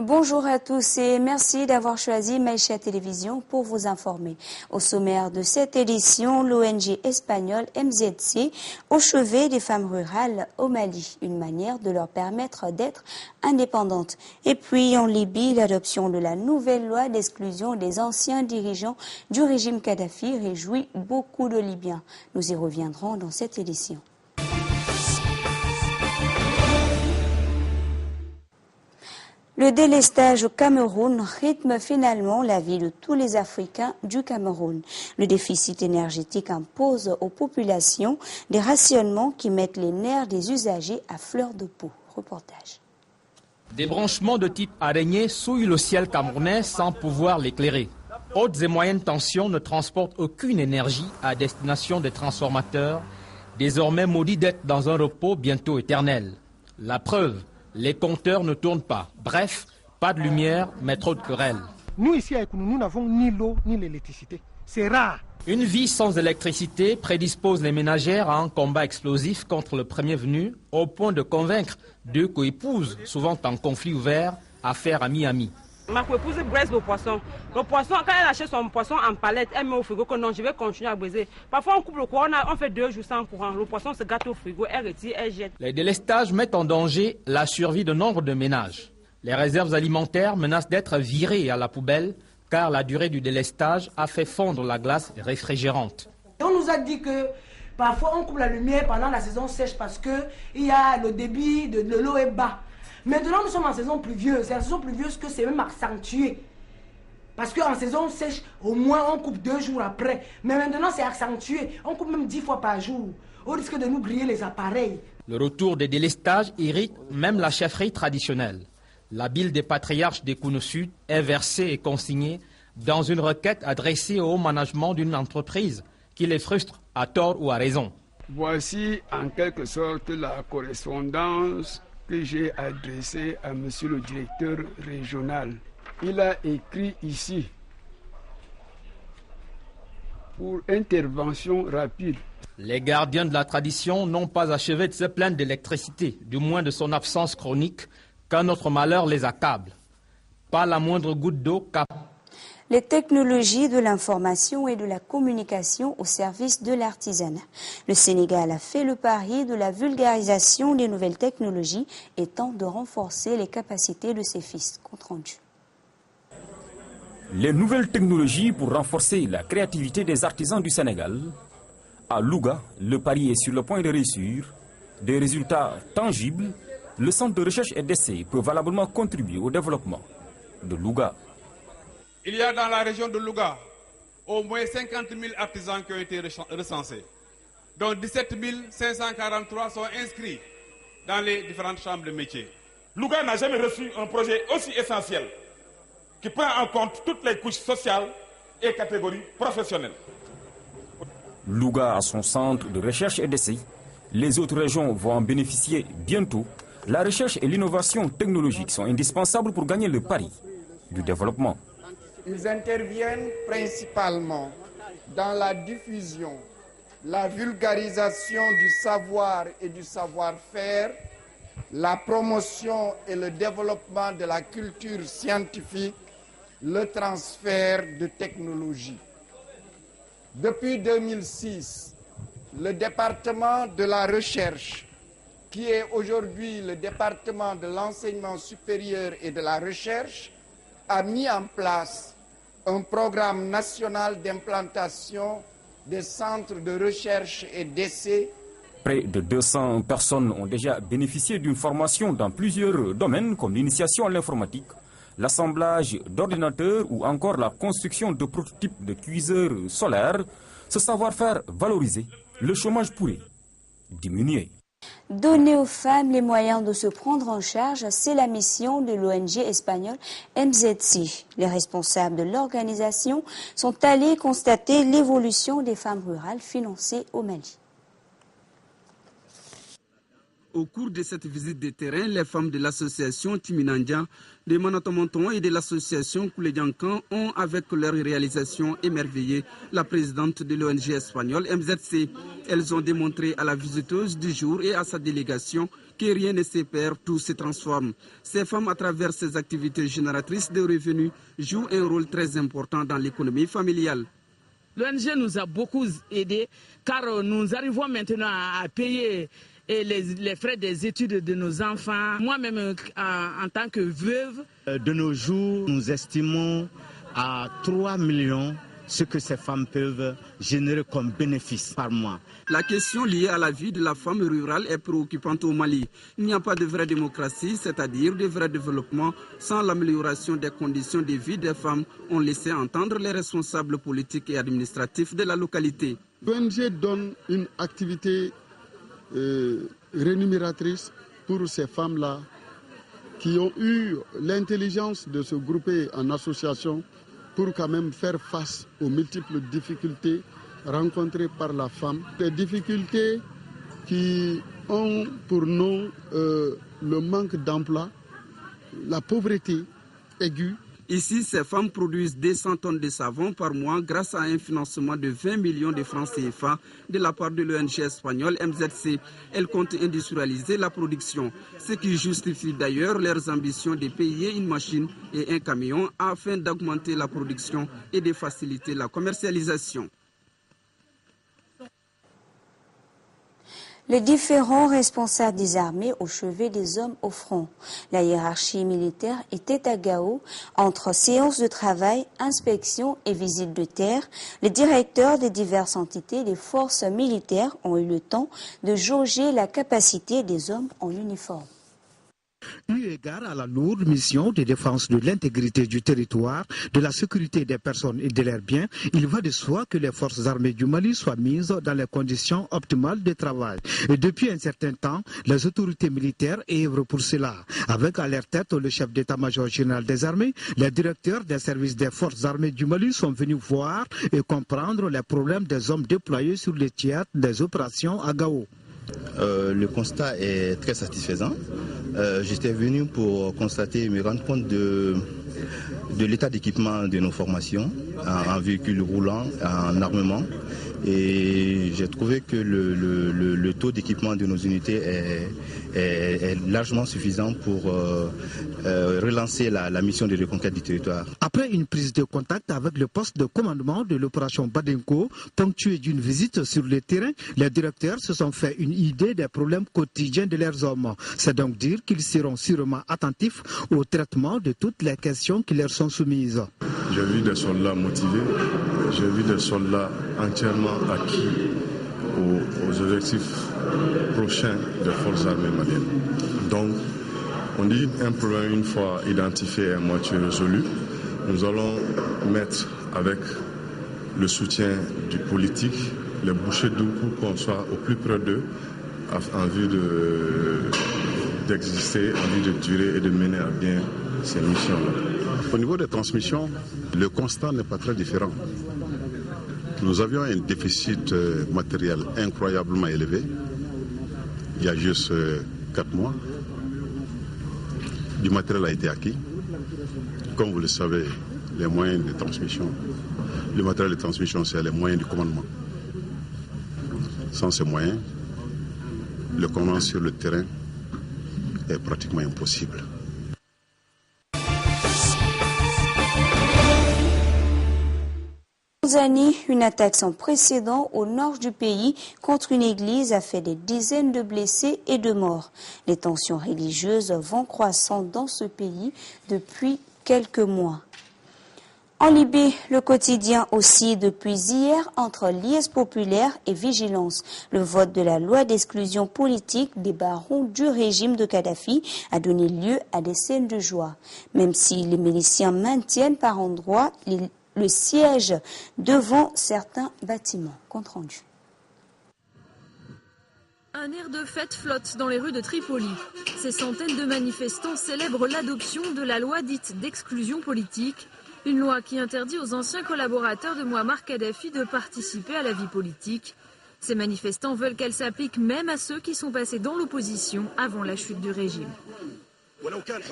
Bonjour à tous et merci d'avoir choisi Maïcha Télévision pour vous informer. Au sommaire de cette édition, l'ONG espagnole MZC au chevet des femmes rurales au Mali, une manière de leur permettre d'être indépendantes. Et puis en Libye, l'adoption de la nouvelle loi d'exclusion des anciens dirigeants du régime Kadhafi réjouit beaucoup de Libyens. Nous y reviendrons dans cette édition. Le délestage au Cameroun rythme finalement la vie de tous les Africains du Cameroun. Le déficit énergétique impose aux populations des rationnements qui mettent les nerfs des usagers à fleur de peau. Reportage. Des branchements de type araignée souillent le ciel camerounais sans pouvoir l'éclairer. Hautes et moyennes tensions ne transportent aucune énergie à destination des transformateurs, désormais maudits d'être dans un repos bientôt éternel. La preuve, les compteurs ne tournent pas. Bref, pas de lumière, mais trop de querelles. Nous, ici, à Ekounou, nous n'avons ni l'eau ni l'électricité. C'est rare. Une vie sans électricité prédispose les ménagères à un combat explosif contre le premier venu, au point de convaincre deux coépouses, souvent en conflit ouvert, à faire ami-ami. Ma coépouse braise le poisson. Le poisson, quand elle achète son poisson en palette, elle met au frigo que non, je vais continuer à braiser. Parfois, on coupe le courant, on fait 2 jours sans courant. Le poisson se gâte au frigo, elle retire, elle jette. Les délestages mettent en danger la survie de nombre de ménages. Les réserves alimentaires menacent d'être virées à la poubelle, car la durée du délestage a fait fondre la glace réfrigérante. On nous a dit que parfois on coupe la lumière pendant la saison sèche parce que il y a le débit de l'eau est bas. Maintenant, nous sommes en saison pluvieuse. C'est en saison pluvieuse que c'est même accentué. Parce qu'en saison sèche, au moins, on coupe 2 jours après. Mais maintenant, c'est accentué. On coupe même 10 fois par jour. Au risque de nous griller les appareils. Le retour des délestages irrite même la chefferie traditionnelle. La bile des patriarches des Kounou Sud est versée et consignée dans une requête adressée au haut management d'une entreprise qui les frustre à tort ou à raison. Voici en quelque sorte la correspondance que j'ai adressé à monsieur le directeur régional. Il a écrit ici pour intervention rapide. Les gardiens de la tradition n'ont pas achevé de se plaindre d'électricité, du moins de son absence chronique, quand notre malheur les accable. Pas la moindre goutte d'eau capable. Les technologies de l'information et de la communication au service de l'artisanat. Le Sénégal a fait le pari de la vulgarisation des nouvelles technologies et tente de renforcer les capacités de ses fils. Compte rendu. Les nouvelles technologies pour renforcer la créativité des artisans du Sénégal. À Louga, le pari est sur le point de réussir. Des résultats tangibles, le centre de recherche et d'essai peut valablement contribuer au développement de Louga. Il y a dans la région de Louga au moins 50 000 artisans qui ont été recensés, dont 17 543 sont inscrits dans les différentes chambres de métiers. Louga n'a jamais reçu un projet aussi essentiel qui prend en compte toutes les couches sociales et catégories professionnelles. Louga a son centre de recherche et d'essai. Les autres régions vont en bénéficier bientôt. La recherche et l'innovation technologique sont indispensables pour gagner le pari du développement. Ils interviennent principalement dans la diffusion, la vulgarisation du savoir et du savoir-faire, la promotion et le développement de la culture scientifique, le transfert de technologies. Depuis 2006, le département de la recherche, qui est aujourd'hui le département de l'enseignement supérieur et de la recherche, a mis en place un programme national d'implantation des centres de recherche et d'essai. Près de 200 personnes ont déjà bénéficié d'une formation dans plusieurs domaines comme l'initiation à l'informatique, l'assemblage d'ordinateurs ou encore la construction de prototypes de cuiseurs solaires. Ce savoir-faire valorisé, le chômage pourrait diminuer. Donner aux femmes les moyens de se prendre en charge, c'est la mission de l'ONG espagnole MZC. Les responsables de l'organisation sont allés constater l'évolution des femmes rurales financées au Mali. Au cours de cette visite de terrain, les femmes de l'association Timinandia, de Manatomonton et de l'association Koulédiankan ont, avec leur réalisation, émerveillé la présidente de l'ONG espagnole MZC. Elles ont démontré à la visiteuse du jour et à sa délégation que rien ne se perd, tout se transforme. Ces femmes, à travers ces activités génératrices de revenus, jouent un rôle très important dans l'économie familiale. L'ONG nous a beaucoup aidés car nous arrivons maintenant à payer les frais des études de nos enfants. Moi-même, en tant que veuve. De nos jours, nous estimons à 3 millions ce que ces femmes peuvent générer comme bénéfice par mois. La question liée à la vie de la femme rurale est préoccupante au Mali. Il n'y a pas de vraie démocratie, c'est-à-dire de vrai développement, sans l'amélioration des conditions de vie des femmes, ont laissé entendre les responsables politiques et administratifs de la localité. L'ONG donne une activité rémunératrice pour ces femmes-là qui ont eu l'intelligence de se grouper en association pour quand même faire face aux multiples difficultés rencontrées par la femme. Des difficultés qui ont pour nom le manque d'emploi, la pauvreté aiguë. Ici, ces femmes produisent 200 tonnes de savon par mois grâce à un financement de 20 millions de francs CFA de la part de l'ONG espagnole MZC. Elles comptent industrialiser la production, ce qui justifie d'ailleurs leurs ambitions de payer une machine et un camion afin d'augmenter la production et de faciliter la commercialisation. Les différents responsables des armées au chevet des hommes au front. La hiérarchie militaire était à Gao. Entre séances de travail, inspections et visites de terre, les directeurs des diverses entités des forces militaires ont eu le temps de jauger la capacité des hommes en uniforme. Eu égard à la lourde mission de défense de l'intégrité du territoire, de la sécurité des personnes et de leurs biens, il va de soi que les forces armées du Mali soient mises dans les conditions optimales de travail. Et depuis un certain temps, les autorités militaires œuvrent pour cela. Avec à leur tête le chef d'état-major général des armées, les directeurs des services des forces armées du Mali sont venus voir et comprendre les problèmes des hommes déployés sur les théâtres des opérations à Gao. Le constat est très satisfaisant. J'étais venu pour constater et me rendre compte de l'état d'équipement de nos formations en véhicules roulants, en armement. Et j'ai trouvé que le taux d'équipement de nos unités est largement suffisant pour relancer la mission de reconquête du territoire. Après une prise de contact avec le poste de commandement de l'opération Badenko, ponctuée d'une visite sur le terrain, les directeurs se sont fait une idée des problèmes quotidiens de leurs hommes. C'est donc dire qu'ils seront sûrement attentifs au traitement de toutes les questions qui leur sont soumises. J'ai vu des soldats motivés, j'ai vu des soldats entièrement acquis aux objectifs prochains des forces armées maliennes. Donc, on dit un problème une fois identifié et à moitié résolu, nous allons mettre avec le soutien du politique les bouchées doubles pour qu'on soit au plus près d'eux en vue d'exister, en vue de durer et de mener à bien ces missions-là. Au niveau des transmissions, le constat n'est pas très différent. Nous avions un déficit matériel incroyablement élevé, il y a juste 4 mois. Du matériel a été acquis. Comme vous le savez, les moyens de transmission, le matériel de transmission, c'est les moyens du commandement. Sans ces moyens, le commandement sur le terrain est pratiquement impossible. Années, une attaque sans précédent au nord du pays contre une église a fait des dizaines de blessés et de morts. Les tensions religieuses vont croissant dans ce pays depuis quelques mois. En Libye, le quotidien aussi depuis hier entre liesse populaire et vigilance. Le vote de la loi d'exclusion politique des barons du régime de Kadhafi a donné lieu à des scènes de joie. Même si les miliciens maintiennent par endroits le siège devant certains bâtiments. Compte rendu. Un air de fête flotte dans les rues de Tripoli. Ces centaines de manifestants célèbrent l'adoption de la loi dite d'exclusion politique, une loi qui interdit aux anciens collaborateurs de Mouammar Kadhafi de participer à la vie politique. Ces manifestants veulent qu'elle s'applique même à ceux qui sont passés dans l'opposition avant la chute du régime.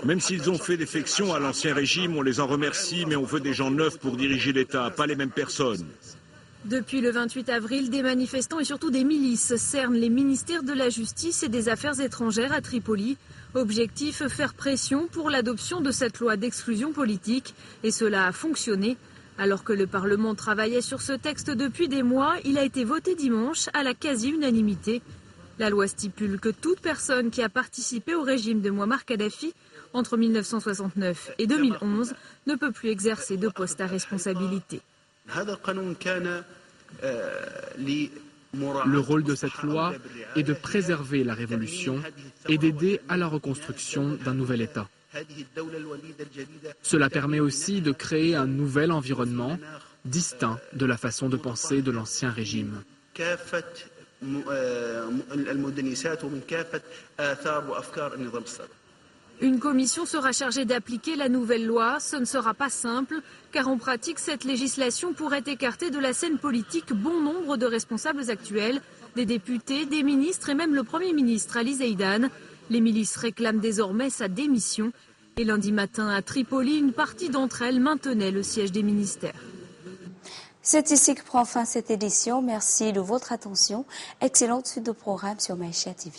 Même s'ils ont fait défection à l'ancien régime, on les en remercie, mais on veut des gens neufs pour diriger l'État, pas les mêmes personnes. Depuis le 28 avril, des manifestants et surtout des milices cernent les ministères de la Justice et des Affaires étrangères à Tripoli. Objectif, faire pression pour l'adoption de cette loi d'exclusion politique. Et cela a fonctionné. Alors que le Parlement travaillait sur ce texte depuis des mois, il a été voté dimanche à la quasi-unanimité. La loi stipule que toute personne qui a participé au régime de Mouammar Kadhafi entre 1969 et 2011 ne peut plus exercer de poste à responsabilité. Le rôle de cette loi est de préserver la révolution et d'aider à la reconstruction d'un nouvel État. Cela permet aussi de créer un nouvel environnement distinct de la façon de penser de l'ancien régime. Une commission sera chargée d'appliquer la nouvelle loi. Ce ne sera pas simple, car en pratique, cette législation pourrait écarter de la scène politique bon nombre de responsables actuels, des députés, des ministres et même le Premier ministre Ali Zeidan. Les milices réclament désormais sa démission. Et lundi matin, à Tripoli, une partie d'entre elles maintenait le siège des ministères. C'est ici que prend fin cette édition. Merci de votre attention. Excellente suite de programme sur Maïcha TV.